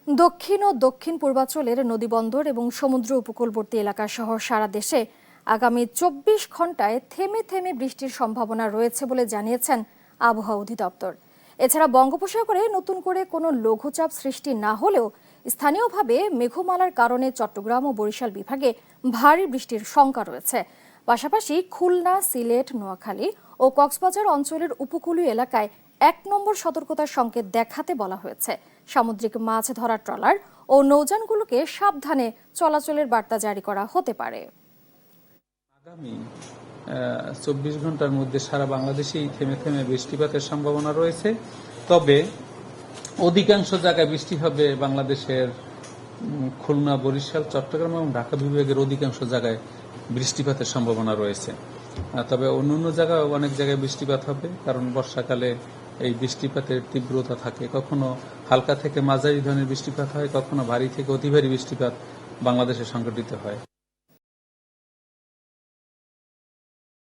দক্ষিণ ও দক্ষিণ পূর্বাঞ্চলের নদীবন্দর এবং সমুদ্র উপকূলবর্তী এলাকা সহ সারা দেশে আগামী ২৪ ঘন্টায় থেমে থেমে বৃষ্টির সম্ভাবনা রয়েছে বলে জানিয়েছেন আবহাওয়া অধিদপ্তর। এছাড়া বঙ্গোপসাগরে নতুন করে কোনো লঘুচাপ সৃষ্টি না হলেও স্থানীয়ভাবে মেঘমালার কারণে চট্টগ্রাম ও বরিশাল বিভাগে ভারী বৃষ্টির শঙ্কা রয়েছে। পাশাপাশি খুলনা, সিলেট, নোয়াখালী ও কক্সবাজার অঞ্চলের উপকূলীয় এলাকায় ১ নম্বর সতর্কতার সংকেত দেখাতে বলা হয়েছে। সামুদ্রিক মাছ ধরার ট্রলার ও নৌযানগুলোকে সাবধানে চলাচলের বার্তা জারি করা হতে পারে। আগামী ২৪ ঘন্টার মধ্যে সারা বাংলাদেশেই থেমে থেমে বৃষ্টিপাতের সম্ভাবনা রয়েছে। তবে অধিকাংশ জায়গায় বৃষ্টি হবে বাংলাদেশের খুলনা, বরিশাল, চট্টগ্রাম এবং ঢাকা বিভাগের অধিকাংশ জায়গায় বৃষ্টিপাতের সম্ভাবনা রয়েছে। তবে অন্যান্য জায়গায় অনেক জায়গায় বৃষ্টিপাত হবে, কারণ বর্ষাকালে এই বৃষ্টিপাতের তীব্রতা থাকে। কখনো হালকা থেকে মাঝারি ধরনের বৃষ্টিপাত হয়, কখনো ভারী থেকে অতি ভারী বৃষ্টিপাত বাংলাদেশে সংঘটিত হয়।